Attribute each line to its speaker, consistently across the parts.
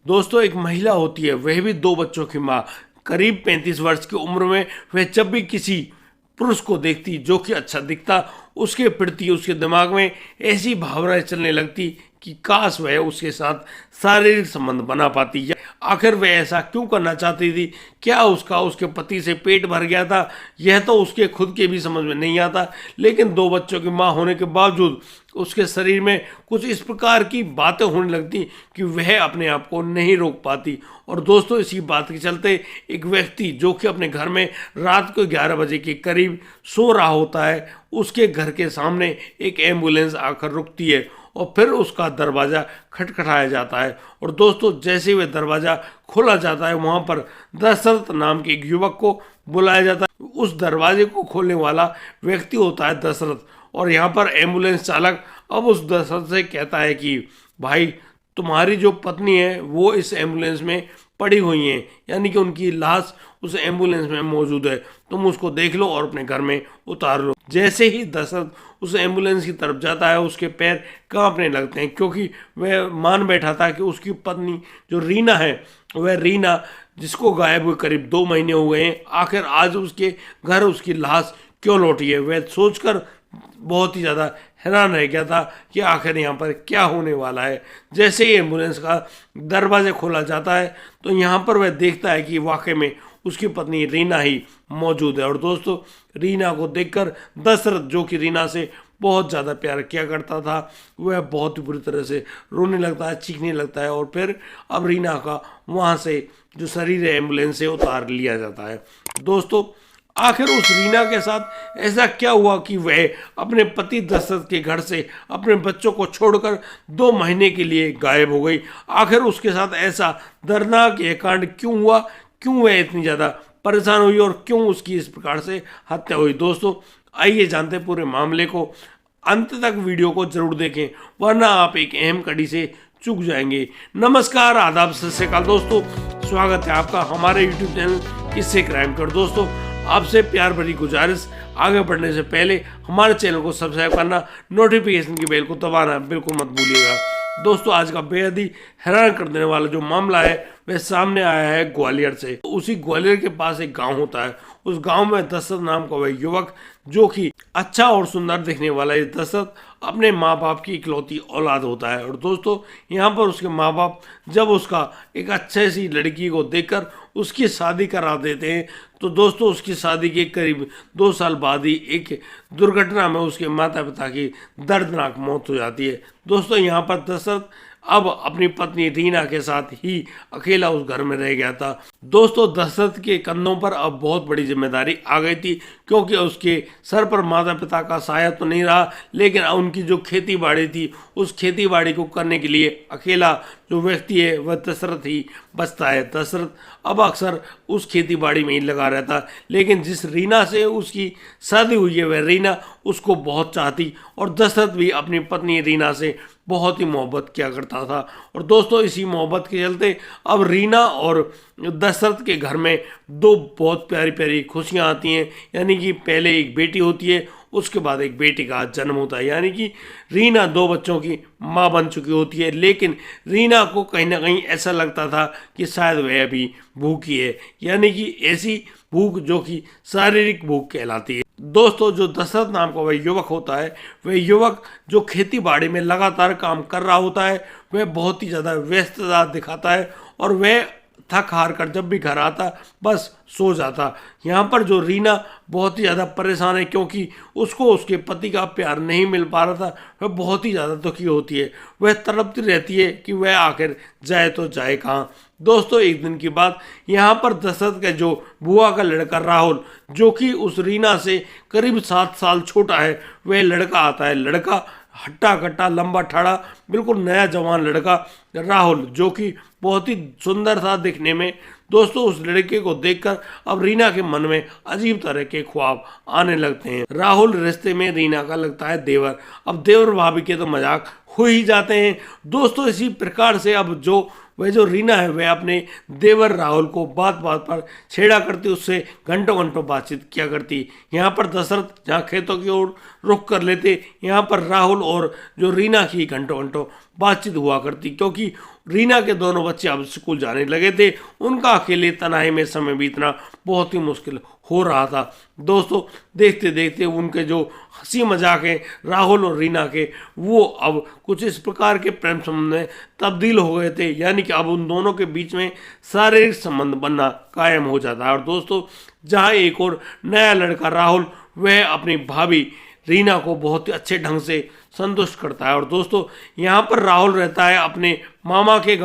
Speaker 1: दोस्तों एक महिला होती है, वह भी 2 बच्चों की माँ। करीब 35 वर्ष की उम्र में वह जब भी किसी पुरुष को देखती जो कि अच्छा दिखता, उसके प्रति उसके दिमाग में ऐसी भावनाएं चलने लगती कि काश वह उसके साथ शारीरिक संबंध बना पाती। या आखिर वह ऐसा क्यों करना चाहती थी? क्या उसका उसके पति से पेट भर गया था? यह तो उसके खुद के भी समझ में नहीं आता, लेकिन 2 बच्चों की माँ होने के बावजूद उसके शरीर में कुछ इस प्रकार की बातें होने लगती कि वह अपने आप को नहीं रोक पाती। और दोस्तों इसी बात के चलते एक व्यक्ति जो कि अपने घर में रात को 11 बजे के करीब सो रहा होता है, उसके घर के सामने एक एम्बुलेंस आकर रुकती है और फिर उसका दरवाज़ा खटखटाया जाता है। और दोस्तों जैसे वह दरवाज़ा खोला जाता है, वहाँ पर दशरथ नाम के एक युवक को बुलाया जाता है। उस दरवाजे को खोलने वाला व्यक्ति होता है दशरथ। और यहाँ पर एम्बुलेंस चालक अब उस दशरथ से कहता है कि भाई, तुम्हारी जो पत्नी है वो इस एम्बुलेंस में पड़ी हुई हैं, यानी कि उनकी लाश उस एम्बुलेंस में मौजूद है, तुम उसको देख लो और अपने घर में उतार लो। जैसे ही दशरथ उस एम्बुलेंस की तरफ जाता है, उसके पैर कांपने लगते हैं, क्योंकि वह मान बैठा था कि उसकी पत्नी जो रीना है, वह रीना जिसको गायब हुए करीब 2 महीने हो गए हैं, आखिर आज उसके घर उसकी लाश क्यों लौटी है। वह सोचकर बहुत ही ज़्यादा हैरान रह गया था कि आखिर यहाँ पर क्या होने वाला है। जैसे ही एम्बुलेंस का दरवाज़ा खोला जाता है तो यहाँ पर वह देखता है कि वाकई में उसकी पत्नी रीना ही मौजूद है। और दोस्तों रीना को देखकर दशरथ, जो कि रीना से बहुत ज़्यादा प्यार किया करता था, वह बहुत ही बुरी तरह से रोने लगता है, चीखने लगता है। और फिर अब रीना का वहाँ से जो शरीर है एम्बुलेंस से उतार लिया जाता है। दोस्तों आखिर उस रीना के साथ ऐसा क्या हुआ कि वह अपने पति दशरथ के घर से अपने बच्चों को छोड़कर 2 महीने के लिए गायब हो गई? आखिर उसके साथ ऐसा दर्दनाक यह कांड क्यों हुआ? क्यों वह इतनी ज़्यादा परेशान हुई और क्यों उसकी इस प्रकार से हत्या हुई? दोस्तों आइए जानते हैं पूरे मामले को। अंत तक वीडियो को जरूर देखें, वरना आप एक अहम कड़ी से चूक जाएंगे। नमस्कार, आदाब, सत श्री अकाल दोस्तों, स्वागत है आपका हमारे यूट्यूब चैनल किस्से क्राइम कर। दोस्तों आपसे प्यार भरी गुजारिश, आगे बढ़ने से पहले हमारे चैनल को सब्सक्राइब करना, नोटिफिकेशन की बेल को दबाना बिल्कुल मत भूलिएगा। दोस्तों आज का बेहद ही हैरान कर देने वाला जो मामला है वह सामने आया है ग्वालियर से। उसी ग्वालियर के पास एक गांव होता है, उस गांव में दशरथ नाम का वह युवक, जो कि अच्छा और सुंदर दिखने वाला है दशरथ, अपने माँ बाप की इकलौती औलाद होता है। और दोस्तों यहाँ पर उसके माँ बाप जब उसका एक अच्छे सी लड़की को देखकर उसकी शादी करा देते हैं, तो दोस्तों उसकी शादी के करीब 2 साल बाद ही एक दुर्घटना में उसके माता पिता की दर्दनाक मौत हो जाती है। दोस्तों यहाँ पर दशरथ अब अपनी पत्नी रीना के साथ ही अकेला उस घर में रह गया था। दोस्तों दशरथ के कंधों पर अब बहुत बड़ी जिम्मेदारी आ गई थी, क्योंकि उसके सर पर माता पिता का साया तो नहीं रहा, लेकिन उनकी जो खेती बाड़ी थी उस खेती बाड़ी को करने के लिए अकेला जो व्यक्ति है वह दशरथ ही बचता है। दशरथ अब अक्सर उस खेती बाड़ी में ही लगा रहता, लेकिन जिस रीना से उसकी शादी हुई है वह रीना उसको बहुत चाहती, और दशरथ भी अपनी पत्नी रीना से बहुत ही मोहब्बत किया करता था। और दोस्तों इसी मोहब्बत के चलते अब रीना और दशरथ के घर में 2 बहुत प्यारी प्यारी खुशियाँ आती हैं, यानी कि पहले एक बेटी होती है, उसके बाद एक बेटी का जन्म होता है, यानी कि रीना 2 बच्चों की माँ बन चुकी होती है। लेकिन रीना को कहीं ना कहीं ऐसा लगता था कि शायद वह अभी भूखी है, यानी कि ऐसी भूख जो कि शारीरिक भूख कहलाती है। दोस्तों जो दशरथ नाम का वह युवक होता है, वह युवक जो खेती बाड़ी में लगातार काम कर रहा होता है, वह बहुत ही ज़्यादा व्यस्तता दिखाता है और वह थक हार कर जब भी घर आता बस सो जाता। यहाँ पर जो रीना बहुत ही ज़्यादा परेशान है, क्योंकि उसको उसके पति का प्यार नहीं मिल पा रहा था, वह बहुत ही ज़्यादा दुखी होती है। वह तड़पती रहती है कि वह आखिर जाए तो जाए कहाँ। दोस्तों एक दिन की बात, यहाँ पर दशरथ का जो बुआ का लड़का राहुल, जो कि उस रीना से करीब 7 साल छोटा है, वह लड़का आता है। लड़का हट्टा कट्टा, लंबा ठाड़ा, बिल्कुल नया जवान लड़का राहुल, जो कि बहुत ही सुंदर था दिखने में। दोस्तों उस लड़के को देखकर अब रीना के मन में अजीब तरह के ख्वाब आने लगते हैं। राहुल रिश्ते में रीना का लगता है देवर। अब देवर भाभी के तो मजाक हो ही जाते हैं। दोस्तों इसी प्रकार से अब जो रीना है वह अपने देवर राहुल को बात बात पर छेड़ा करती, उससे घंटों घंटों बातचीत किया करती। यहाँ पर दशरथ जहाँ खेतों की ओर रुख कर लेते, यहाँ पर राहुल और जो रीना की घंटों घंटों बातचीत हुआ करती, क्योंकि रीना के दोनों बच्चे अब स्कूल जाने लगे थे। उनका अकेले तन्हाई में समय बीतना बहुत ही मुश्किल हो रहा था। दोस्तों, देखते देखते उनके जो हंसी मजाक हैं राहुल और रीना के, वो अब कुछ इस प्रकार के प्रेम संबंध में तब्दील हो गए थे, यानी कि अब उन दोनों के बीच में शारीरिक संबंध बनना कायम हो जाता है। और दोस्तों, जहाँ एक और नया लड़का राहुल, वह अपनी भाभी रीना को बहुत ही अच्छे ढंग से संतुष्ट करता है। और दोस्तों, यहाँ पर राहुल रहता है अपने मामा के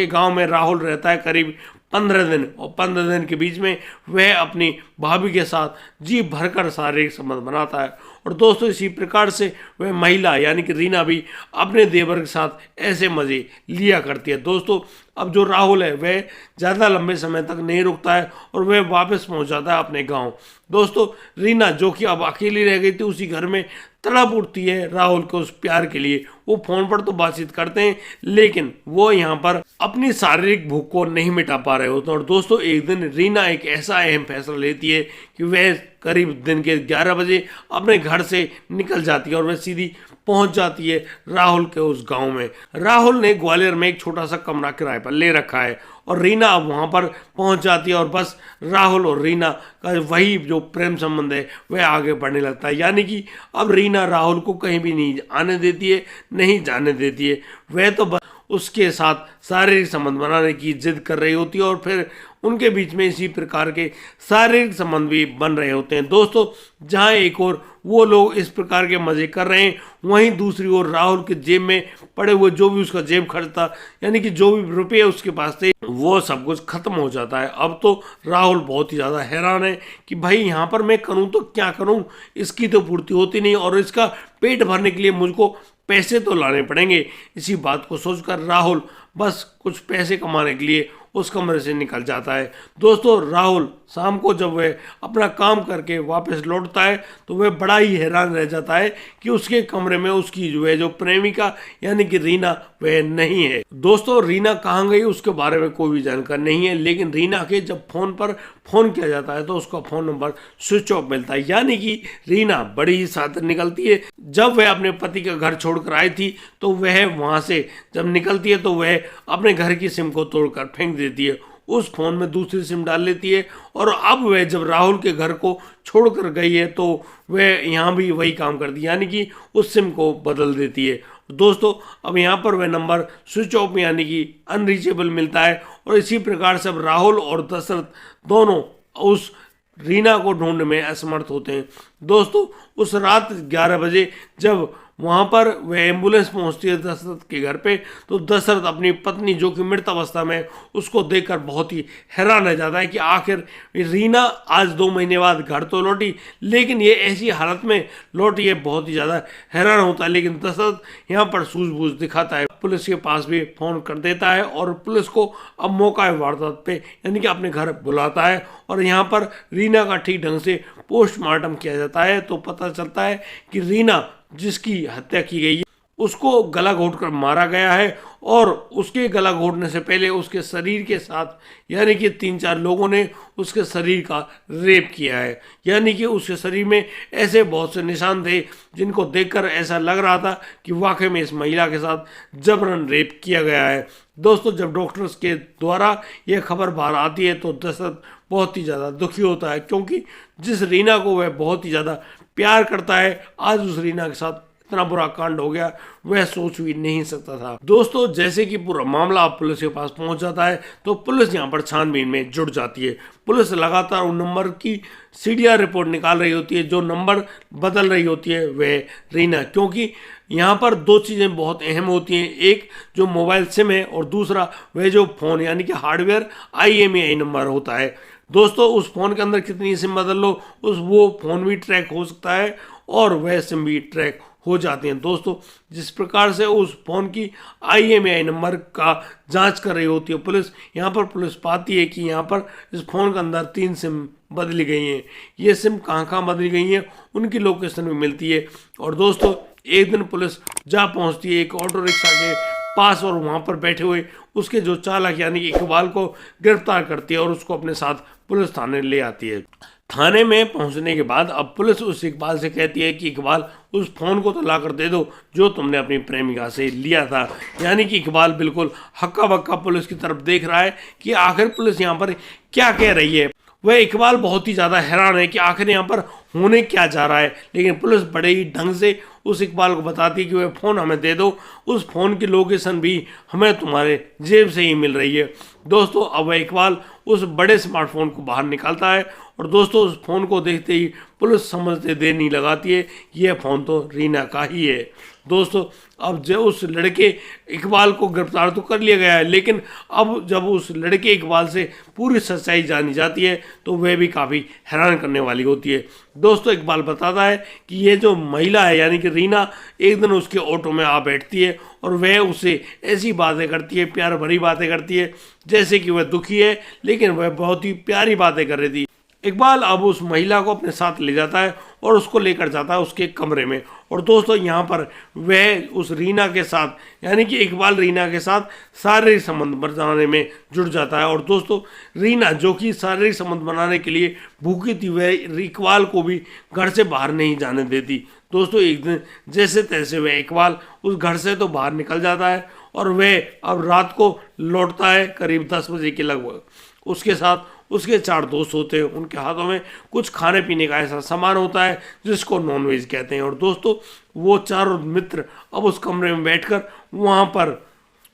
Speaker 1: गांव में राहुल रहता है करीब 15 दिन, और 15 दिन के बीच में वह अपनी भाभी के साथ जी भरकर शारीरिक संबंध बनाता है। और दोस्तों, इसी प्रकार से वह महिला यानी कि रीना भी अपने देवर के साथ ऐसे मज़े लिया करती है। दोस्तों, अब जो राहुल है वह ज़्यादा लंबे समय तक नहीं रुकता है और वह वापस पहुंच जाता है अपने गांव। दोस्तों, रीना जो कि अब अकेली रह गई थी, उसी घर में तड़प उठती है राहुल के उस प्यार के लिए। वो फोन पर तो बातचीत करते हैं, लेकिन वो यहाँ पर अपनी शारीरिक भूख को नहीं मिटा पा रहे होते। और दोस्तों, एक दिन रीना एक ऐसा अहम फैसला लेती है कि वह करीब दिन के 11 बजे अपने घर से निकल जाती है और वह सीधी पहुंच जाती है राहुल के उस गांव में। राहुल ने ग्वालियर में एक छोटा सा कमरा किराए पर ले रखा है और रीना अब वहां पर पहुंच जाती है और बस राहुल और रीना का वही जो प्रेम संबंध है वह आगे बढ़ने लगता है। यानी कि अब रीना राहुल को कहीं भी नहीं आने देती है, नहीं जाने देती है। वह तो बस उसके साथ शारीरिक संबंध बनाने की जिद कर रही होती है और फिर उनके बीच में इसी प्रकार के शारीरिक संबंध भी बन रहे होते हैं। दोस्तों, जहाँ एक और वो लोग इस प्रकार के मजे कर रहे हैं, वहीं दूसरी ओर राहुल के जेब में पड़े हुए जो भी उसका जेब खर्च था, यानी कि जो भी रुपये उसके पास थे, वो सब कुछ खत्म हो जाता है। अब तो राहुल बहुत ही ज़्यादा हैरान है कि भाई यहाँ पर मैं करूँ तो क्या करूँ, इसकी तो पूर्ति होती नहीं और इसका पेट भरने के लिए मुझको पैसे तो लाने पड़ेंगे। इसी बात को सोचकर राहुल बस कुछ पैसे कमाने के लिए उस कमरे से निकल जाता है। दोस्तों, राहुल शाम को जब वह अपना काम करके वापस लौटता है तो वह बड़ा ही हैरान रह जाता है कि उसके कमरे में उसकी जो प्रेमिका यानी कि रीना वह नहीं है। दोस्तों, रीना कहाँ गई उसके बारे में कोई भी जानकारी नहीं है, लेकिन रीना के जब फोन पर फोन किया जाता है तो उसका फोन नंबर स्विच ऑफ मिलता है। यानी कि रीना बड़ी ही साथ निकलती है। जब वह अपने पति का घर छोड़कर आई थी तो वह वहां से जब निकलती है तो वह अपने घर की सिम को तोड़कर फेंक देती है, उस फोन में दूसरी सिम डाल लेती है। और अब वह जब राहुल के घर को छोड़कर गई है तो वह यहाँ भी वही काम करती है, यानी कि उस सिम को बदल देती है। दोस्तों, अब यहाँ पर वह नंबर स्विच ऑफ यानी कि अनरीचेबल मिलता है और इसी प्रकार से अब राहुल और दशरथ दोनों उस रीना को ढूंढने में असमर्थ होते हैं। दोस्तों, उस रात 11 बजे जब वहां पर वह एम्बुलेंस पहुंचती है दशरथ के घर पे, तो दशरथ अपनी पत्नी जो कि मृत अवस्था में, उसको देखकर बहुत ही हैरान रह जाता है कि आखिर रीना आज 2 महीने बाद घर तो लौटी, लेकिन ये ऐसी हालत में लौटी है। बहुत ही ज़्यादा हैरान होता है, लेकिन दशरथ यहाँ पर सूझबूझ दिखाता है, पुलिस के पास भी फोन कर देता है और पुलिस को अब मौका वारदात पे यानी कि अपने घर बुलाता है और यहाँ पर रीना का ठीक ढंग से पोस्टमार्टम किया जाता है। तो पता चलता है कि रीना जिसकी हत्या की गई है उसको गला घोंटकर मारा गया है और उसके गला घोंटने से पहले उसके शरीर के साथ यानी कि 3-4 लोगों ने उसके शरीर का रेप किया है। यानी कि उसके शरीर में ऐसे बहुत से निशान थे जिनको देखकर ऐसा लग रहा था कि वाकई में इस महिला के साथ जबरन रेप किया गया है। दोस्तों, जब डॉक्टर्स के द्वारा यह खबर बाहर आती है तो दशरथ बहुत ही ज़्यादा दुखी होता है, क्योंकि जिस रीना को वह बहुत ही ज़्यादा प्यार करता है, आज उस रीना के साथ इतना बुरा कांड हो गया वह सोच भी नहीं सकता था। दोस्तों, जैसे कि पूरा मामला पुलिस के पास पहुंच जाता है तो पुलिस यहाँ पर छानबीन में जुट जाती है। पुलिस लगातार उन नंबर की सीडीआर रिपोर्ट निकाल रही होती है, जो नंबर बदल रही होती है वह रीना, क्योंकि यहाँ पर 2 चीज़ें बहुत अहम होती हैं, एक जो मोबाइल सिम है और दूसरा वह जो फ़ोन यानी कि हार्डवेयर IMEI नंबर होता है। दोस्तों, उस फ़ोन के अंदर कितनी सिम बदल लो वो फ़ोन भी ट्रैक हो सकता है और वह सिम भी ट्रैक हो जाते हैं। दोस्तों, जिस प्रकार से उस फ़ोन की IMEI नंबर का जांच कर रही होती है पुलिस, यहाँ पर पुलिस पाती है कि यहाँ पर इस फ़ोन के अंदर 3 सिम बदली गई हैं। ये सिम कहाँ बदली गई हैं उनकी लोकेशन भी मिलती है। और दोस्तों, एक दिन पुलिस जा पहुँचती है एक ऑटो रिक्शा के पास और वहां पर बैठे हुए उसके जो चालक यानी कि इकबाल को गिरफ्तार करती है और उसको अपने साथ पुलिस थाने ले आती है। थाने में पहुंचने के बाद अब पुलिस उस इकबाल से कहती है कि इकबाल उस फोन को तो ला कर दे दो जो तुमने अपनी प्रेमिका से लिया था। यानी कि इकबाल बिल्कुल हक्का बक्का पुलिस की तरफ देख रहा है कि आखिर पुलिस यहाँ पर क्या कह रही है। वह इकबाल बहुत ही ज़्यादा हैरान है कि आखिर यहाँ पर होने क्या जा रहा है, लेकिन पुलिस बड़े ही ढंग से उस इकबाल को बताती है कि वह फ़ोन हमें दे दो, उस फ़ोन की लोकेशन भी हमें तुम्हारे जेब से ही मिल रही है। दोस्तों अब वह इकबाल उस बड़े स्मार्टफोन को बाहर निकालता है और दोस्तों उस फ़ोन को देखते ही पुलिस समझते देर नहीं लगाती है यह फ़ोन तो रीना का ही है। दोस्तों अब जब उस लड़के इकबाल को गिरफ्तार तो कर लिया गया है, लेकिन अब जब उस लड़के इकबाल से पूरी सच्चाई जानी जाती है तो वह भी काफ़ी हैरान करने वाली होती है। दोस्तों इकबाल बताता है कि ये जो महिला है यानी कि रीना एक दिन उसके ऑटो में आ बैठती है और वह उससे ऐसी बातें करती है, प्यार भरी बातें करती है जैसे कि वह दुखी है, लेकिन वह बहुत ही प्यारी बातें कर रही थी। इकबाल अब उस महिला को अपने साथ ले जाता है और उसको लेकर जाता है उसके कमरे में। और दोस्तों यहाँ पर वह उस रीना के साथ यानी कि इकबाल रीना के साथ शारीरिक संबंध बनाने में जुट जाता है। और दोस्तों रीना जो कि शारीरिक संबंध बनाने के लिए भूखी थी वह इकबाल को भी घर से बाहर नहीं जाने देती। दोस्तों एक दिन जैसे तैसे वह इकबाल उस घर से तो बाहर निकल जाता है और वह अब रात को लौटता है करीब 10 बजे के लगभग। उसके साथ उसके 4 दोस्त होते हैं, उनके हाथों में कुछ खाने पीने का ऐसा सामान होता है जिसको नॉनवेज कहते हैं। और दोस्तों वो चारों मित्र अब उस कमरे में बैठकर वहाँ पर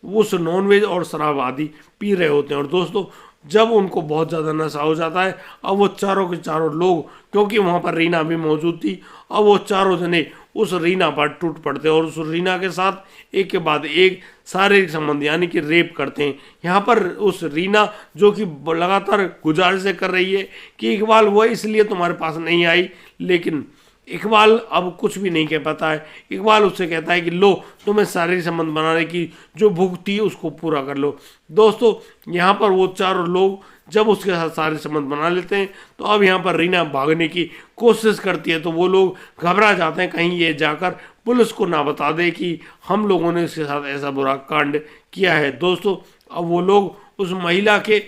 Speaker 1: उस नॉनवेज और शराब आदि पी रहे होते हैं। और दोस्तों जब उनको बहुत ज़्यादा नशा हो जाता है अब वो चारों के चारों लोग, क्योंकि वहाँ पर रीना भी मौजूद थी, अब वो चारों जने उस रीना पर टूट पड़ते हैं और उस रीना के साथ एक के बाद एक शारीरिक संबंध यानी कि रेप करते हैं। यहाँ पर उस रीना जो कि लगातार गुजारिशें कर रही है कि इकबाल वो इसलिए तुम्हारे पास नहीं आई, लेकिन इकबाल अब कुछ भी नहीं कह पाता है। इकबाल उससे कहता है कि लो तुम्हें शारीरिक संबंध बनाने की जो भूख थी उसको पूरा कर लो। दोस्तों यहाँ पर वो चारों लोग जब उसके साथ शारीरिक संबंध बना लेते हैं तो अब यहाँ पर रीना भागने की कोशिश करती है तो वो लोग घबरा जाते हैं कहीं ये जाकर पुलिस को ना बता दे कि हम लोगों ने उसके साथ ऐसा बुरा कांड किया है। दोस्तों अब वो लोग उस महिला के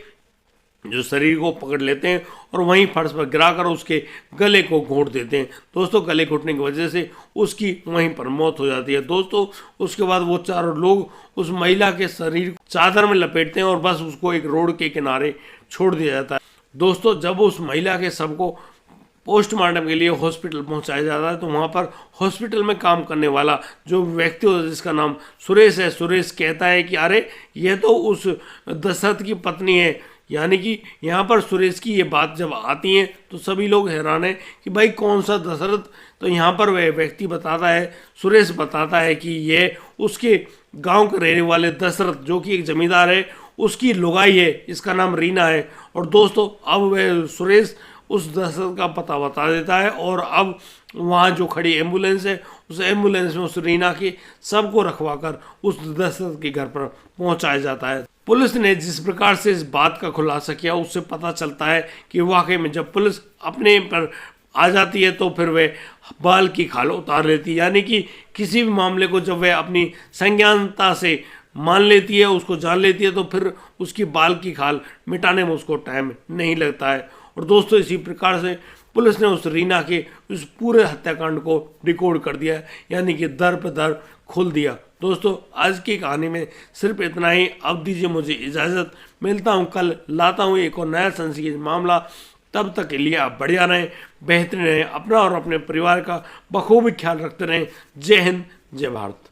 Speaker 1: जो शरीर को पकड़ लेते हैं और वहीं फर्श पर गिराकर उसके गले को घोंट देते हैं। दोस्तों गले घोंटने की वजह से उसकी वहीं पर मौत हो जाती है। दोस्तों उसके बाद वो चारों लोग उस महिला के शरीर को चादर में लपेटते हैं और बस उसको एक रोड के किनारे छोड़ दिया जाता है। दोस्तों जब उस महिला के शव को पोस्टमार्टम के लिए हॉस्पिटल पहुंचाया जाता है तो वहाँ पर हॉस्पिटल में काम करने वाला जो व्यक्ति होता है जिसका नाम सुरेश है, सुरेश कहता है कि अरे ये तो उस दशरथ की पत्नी है। यानी कि यहाँ पर सुरेश की ये बात जब आती है तो सभी लोग हैरान हैं कि भाई कौन सा दशरथ। तो यहाँ पर वह व्यक्ति बताता है, सुरेश बताता है कि ये उसके गांव के रहने वाले दशरथ जो कि एक जमींदार है उसकी लुगाई है, इसका नाम रीना है। और दोस्तों अब वह सुरेश उस दशरथ का पता बता देता है और अब वहाँ जो खड़ी एम्बुलेंस है उस एम्बुलेंस में उस रीना के सबको रखवाकर उस दशरथ के घर पर पहुँचाया जाता है। पुलिस ने जिस प्रकार से इस बात का खुलासा किया उससे पता चलता है कि वाकई में जब पुलिस अपने पर आ जाती है तो फिर वह बाल की खाल उतार लेती है। यानी कि किसी भी मामले को जब वह अपनी संज्ञानता से मान लेती है, उसको जान लेती है, तो फिर उसकी बाल की खाल मिटाने में उसको टाइम नहीं लगता है। और दोस्तों इसी प्रकार से पुलिस ने उस रीना के उस पूरे हत्याकांड को रिकॉर्ड कर दिया, यानी कि दर पे दर खोल दिया। दोस्तों आज की कहानी में सिर्फ इतना ही। अब दीजिए मुझे इजाज़त, मिलता हूँ कल, लाता हूँ एक और नया संसदीय मामला। तब तक के लिए आप बढ़िया रहें, बेहतरीन रहें, अपना और अपने परिवार का बखूबी ख्याल रखते रहें। जय हिंद, जय भारत।